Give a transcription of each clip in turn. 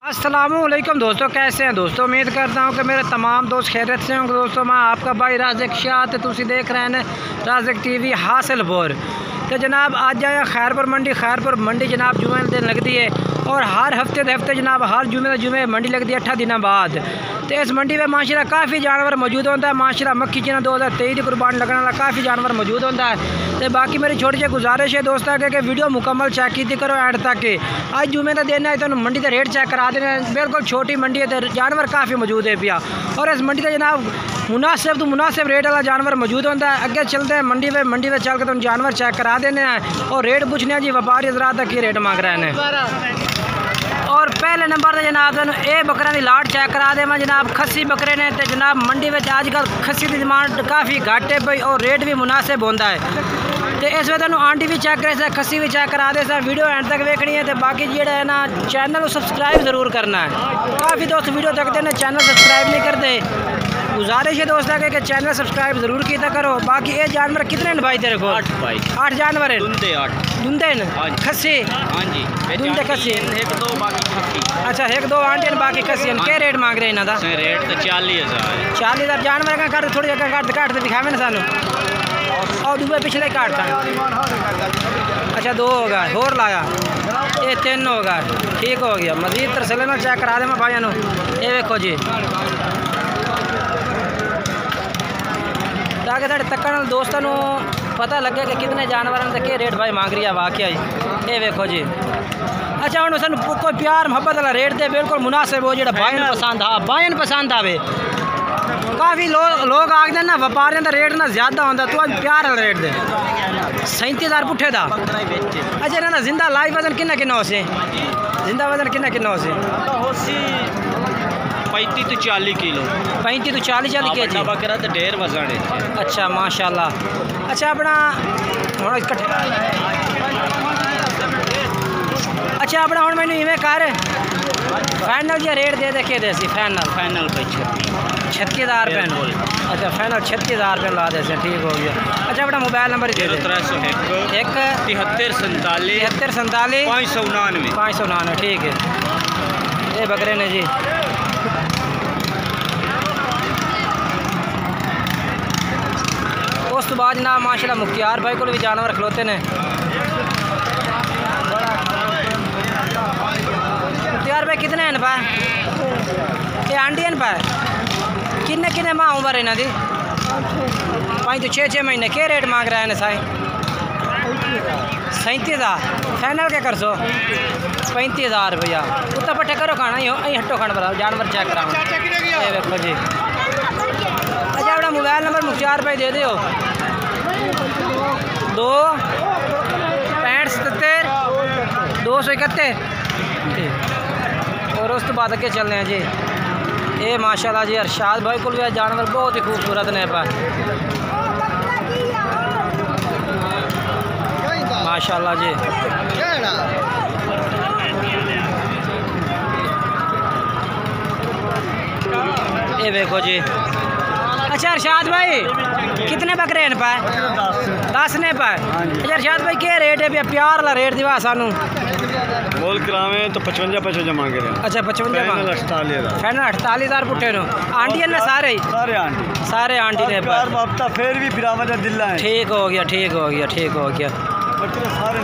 अस्सलामुअलैकुम दोस्तों, कैसे हैं दोस्तों। उम्मीद करता हूं कि मेरे तमाम दोस्त खैरियत से होंगे। दोस्तों मैं आपका भाई राज़िक शाह ते तुसी देख रहे हैं राज़िक टीवी हासिलपुर। तो जनाब आज आए खैरपुर मंडी जनाब जुमे दिन लगती है और हर हफ्ते जनाब हर जुमे मंडी लगती है 8 दिनों बाद। तो इस मंडी में माशाल्लाह काफ़ी जानवर मौजूद होता है। माशाल्लाह मक्खी चना 2023 की कुर्बानी लगने वाला काफ़ी जानवर मौजूद होता है। तो बाकी मेरी छोटी सी गुजारिश है दोस्तों कि वीडियो मुकम्मल चेक की करो एंड तक। आज जुमे का दिन है तो मंडी का रेट चेक करा देना। बिल्कुल छोटी मंडी है तो जानवर काफ़ी मौजूद है पिया और इस मंडी का जनाब मुनासिब रेट वाला जानवर मौजूद होता है। अगे चलते हैं मंडी में चल के तुम जानवर चेक करा देने हैं और रेट पूछने जी व्यापारी हज़रात तक रेट मांग रहे हैं। और पहले नंबर से जनाब ये बकरा की लाट चेक करा देव जनाब। खस्सी बकरे ने तो जनाब मंडी में अजकल खस्सी की डिमांड काफ़ी घट है भाई और रेट भी मुनासिब होता है। तो इस वे तुम आंटी भी चेक करे खस्सी भी चेक करा दे सर। वीडियो एंड तक देखनी है तो बाकी जो है ना चैनल को सब्सक्राइब ज़रूर करना है। काफ़ी दोस्त वीडियो देखते हैं चैनल सब्सक्राइब नहीं करते। गुजारिश है दोस्तों कि चैनल सब्सक्राइब ज़रूर किया करो। बाकी ये जानवर कितने भाई तेरे को? 8 जानवर है। दुंदे खस्सी? हाँ जी दुंदे खस्सी। अच्छा 1-2 आंटी बाकी खस्सी। क्या रेट मांग रहे हैं इन्हों का? रेट तो 40,000 40,000 जानवर का कर थोड़ी जगह घट दिखावे ना सानू। और दूसरे पिछले काट था। अच्छा 2 होगा होर लाया ये 3 होगा। ठीक हो गया। मजीद तरसले में चेक करा दे मैं भाइयों। ये देखो जी ताकि साढ़े तकन दोस्तों को पता लगे कि कितने जानवरों का क्या रेट भाई मांग रही है वाकई। ये देखो जी। अच्छा हम सू कोई प्यार मुहब्बत वाला रेट दे बिल्कुल मुनासिब हो जो भाई पसंद। हाँ भाई पसंद आवे। काफ़ी लोग आखते हैं ना व्यापारियों का रेट ना ज़्यादा होता तू अज प्यार वाला रेट दे। 37,000 पुठे का। अच्छा ना जिंदा लाइव वजन किन्ना हो से? जिंदा वजन किन्ना हो से? 35 तो 40 किलो। 35 तो 40 के जी बकरा तो ढेर वजन है। अच्छा माशाल्लाह। अच्छा अपना हम इकट्ठे अच्छा अपना हम मैंने इवें कर फाइनल जो रेट दे के दे सी फाइनल पे 36,000 रुपये। अच्छा फाइनल 36,000 रुपये ला दे। ठीक हो गया। अच्छा अपना मोबाइल नंबर दे दे। 0301 73 47 599। ठीक है ये बकरे ने जी। उस तो बाद जनाब माशाल्लाह मुख्तियार भाई को भी जानवर खलोते ने। मुख्तियार भाई कितने हैं पा? ये आंटी हैं पा? किन्ने माह उम्र इन्हों की? 5 तो 6 महीने। क्या रेट मांग रहे हैं साई? 37,000 फाइनल क्या कर सो? 35,000 रुपया। उत्तर पट्टे करो खाना ही हट्टो खाना बता जानवर चेक करा देखो जी। अच्छा अपना मोबाइल नंबर मुख्तियार भाई दे दो। 2 65 77 271। और उस तो बाद अगे चलने हैं जी। ये माशाल्लाह जी अरशाद भाई को भी जानवर बहुत ही खूबसूरत ने पा माशाल्लाह जी। ये देखो जी। अच्छा अरशाद भाई कितने बकरे हैं पाए? 10 ने पाए। अच्छा अरशाद भाई क्या रेट है भैया? प्यार वाला रेट दिवा सानू। बोल करावे तो 55 मांगे रहे। अच्छा 55 फाइनल 48,000 पुट्ठे नो। आंटी ने सारे आंटी ने फिर भी दिल्ला है। ठीक हो गया।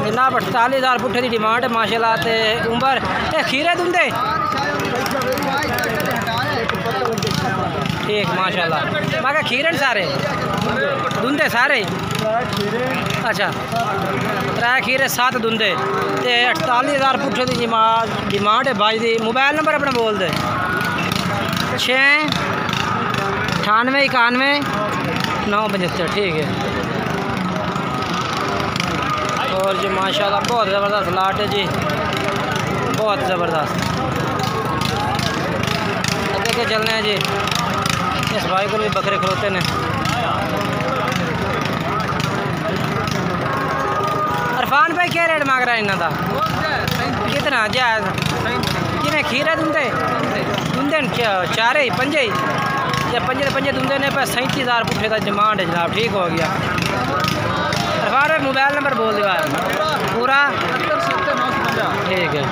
जनाब 48,000 पुट्ठे की डिमांड है माशाल्लाह। ते उम्र ये खीरे दुंदे ठीक माशाल्लाह। मैं खीरे सारे दुंदे सारे। अच्छा 3 खीरे 7 दुंदे ते 48,000 पुट्ठे की डिमांड है भाई दी। मोबाइल नंबर अपना बोल दे। 6 98 91 975। ठीक है। और जी माशाल्लाह बहुत ज़बरदस्त लाट है जी बहुत ज़बरदस्त। आगे के चलने हैं जी। इस भाई को भी बकरे खलोते ने। इरफान भाई क्या रेट मांग रहा है इन्हों का? कितना जायज़? जिन्हें खीरे दुंदे 4 5 या 5 दुंदे ने पर 37,000 पुट्ठे का डिमांड है जनाब। ठीक हो गया। इरफान मोबाइल नंबर बोल दो पूरा। ठीक है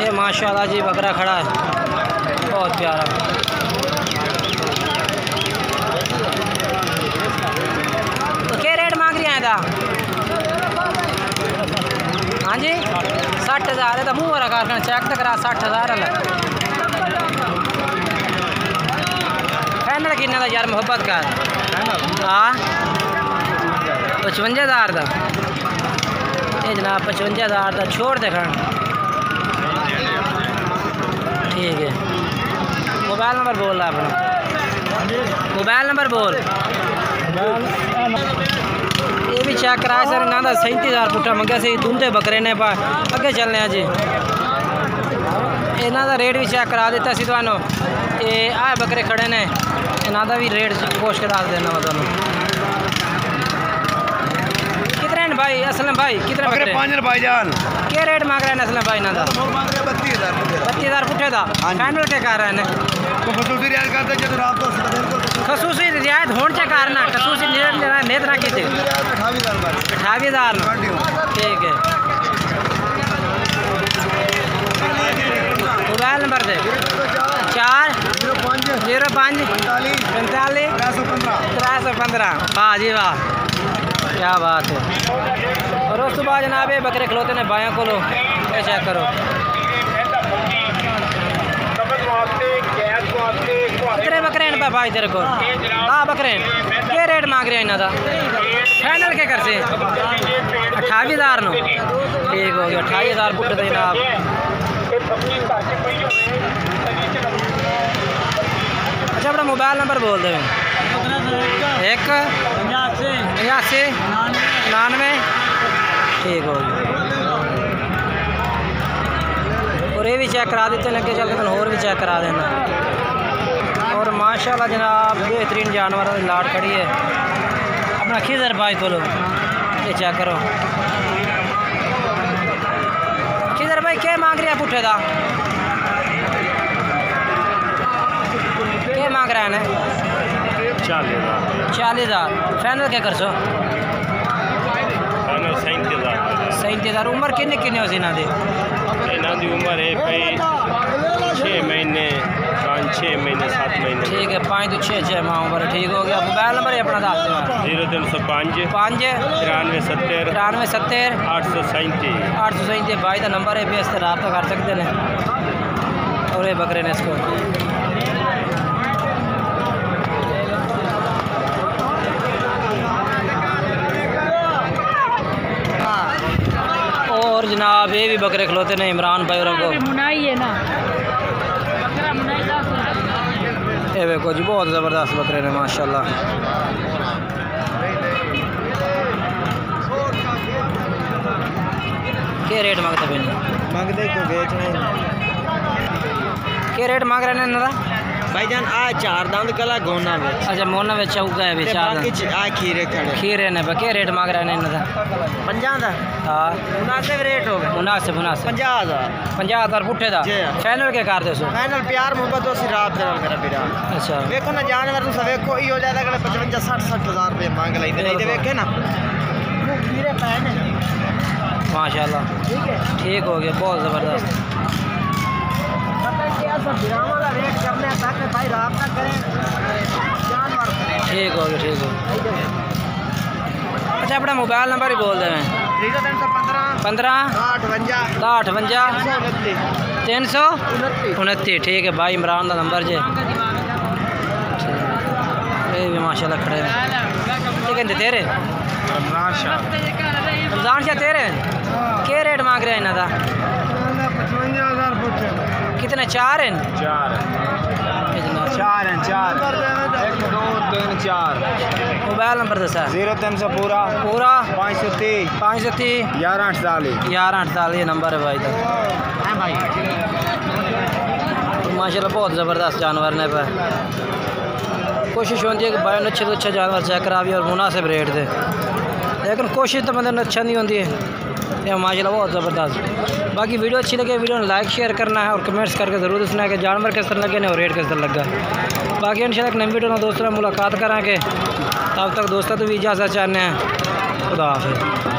ये माशाल्लाह जी बकरा खड़ा है, बहुत प्यारा। तो क्या रेट मांग रही हैं इधर? हाँ जी 60,000 है तो मुँह रखा चेक तो करा 60,000 है। फाइनल किन्ने का यार मोहब्बत का? हाँ 55,000 का। ये जनाब 55,000 का छोड़ दे खन। ठीक है, मोबाइल नंबर बोल रहा है अपना, मोबाइल नंबर बोल। ये भी चेक कराया सर ना 37,000 पुट्ठा मंगे से दूंधे बकरे ने पा अगे चलने जी। इन्हों का रेट भी चेक करा दिता सी तुहानू। ये आ बकरे खड़े ने, इन्हों का भी रेट पुछ के दस देना मैं तुहानू। कितने हैं भाई असलम भाई? कितने बकरे? 5 भाईजान। क्या रेट मांग रहे हैं असलम भाई इन्हों का? 32,000 पुट्ठे का। फाइनल क्या कर रहे हैं? खसूसी रियायत होने के कारण खसूसी नेत ना की 28,000। ठीक है, मोबाइल नंबर दे 405 45 315। वाह जी वाह, क्या बात है। और उस तो बाद जनाब ये बकरे खलोते ने बाया को लो, ये चेक करो। कितने बकरे हैं भाई तेरे को? हाँ बकरे हैं। क्या रेट मांग रहे हैं इन्हों का? फाइनल क्या कर से? 28,000 नो। ठीक हो गया, 28,000 पुट्टे थे जनाब। अच्छा अपना मोबाइल नंबर बोल दे। 1 85 99। ठीक हो गया। और ये भी चेक करा देते हैं, लगे चलते और भी चेक करा देना। और माशाल्लाह जनाब बेहतरीन जानवर की लाट खड़ी है। अपना खिजर भाई बोलो, ये चेक करो। खिजर भाई क्या मांग रहे हैं पुट्ठे का? क्या मांग रहे हैं? 40,000। फाइनल क्या कर सो? 37,000। उम्र किन्नी किन्नी हो इन्हों की? उम्र है 6 महीने 5-6 महीने 7 महीने। ठीक है, 5 तो 6 माह उम्र। ठीक हो गया, मोबाइल नंबर अपना दस दो। 0305 5 93 70 837 837 भाई का नंबर है, भी इस तरह रब्ता कर सकते हैं। और ये बकरे ने इसको और जनाब ये भी बकरे खलोते ने इमरान भाई और को मुनाई है ना। ये देखो जी बहुत ज़बरदस्त बकरे ने माशाल्लाह। क्या रेट मांगते पे? मांगते को बेचना। क्या रेट मांग रहे हैं इन्होंने? भाईजान आ 4 दांत कला गोना में। अच्छा मोना में चौका है 4 दांत। आ खीरे खड़े। खीरे ने क्या रेट मांग रहे हैं इन्होंने? 50 दा। हाँ मुनासिब रेट हो गया। मुनासिब 50,000 पुट्ठे का। फाइनल क्या कर दे सो? फाइनल प्यार मोहब्बत से रात दे मेरा बेटा। अच्छा देखो ना जानवर तो देखो ई हो जाता है 55-60,000 रुपए मांग लेते नहीं तो देखे ना वो खीरे पैन है माशाल्लाह। ठीक है, ठीक हो गया, बहुत ज़बरदस्त। ठीक हो गया, ठीक हो। अच्छा अपना मोबाइल नंबर ही बोल दें। 15 58 329। ठीक है भाई इमरान का नंबर जे। ये भी माशाल्लाह खड़े हैं। ठीक है तेरे रमज़ान शाह तेरे क्या रेट मांग रहे हैं इन्हों का? 55,000 पुट्ठे। कितने? 4 हैं? 4 हैं 1 2 3 4। मोबाइल नंबर दसा। 0300 पूरा 530 1148 ये नंबर है भाई का। माशाल्लाह बहुत ज़बरदस्त जानवर ने पर कोशिश होती है कि भाई अच्छे तो अच्छा जानवर चेक करा भी और मुनासिब रेट दे, लेकिन कोशिश तो बंदे अच्छा नहीं होती है। ये माशाल्लाह बहुत ज़बरदस्त। बाकी वीडियो अच्छी लगे वीडियो को लाइक शेयर करना है और कमेंट्स करके ज़रूर दसना है कि जानवर किस तरह लगे और रेट किस तरह लगा। बाकी इंशाल्लाह एक नई वीडियो में दोस्तों मुलाकात करेंगे। तब तक दोस्तों तो भी इजाज़त चाहते हैं। खुदा हाफ़िज़।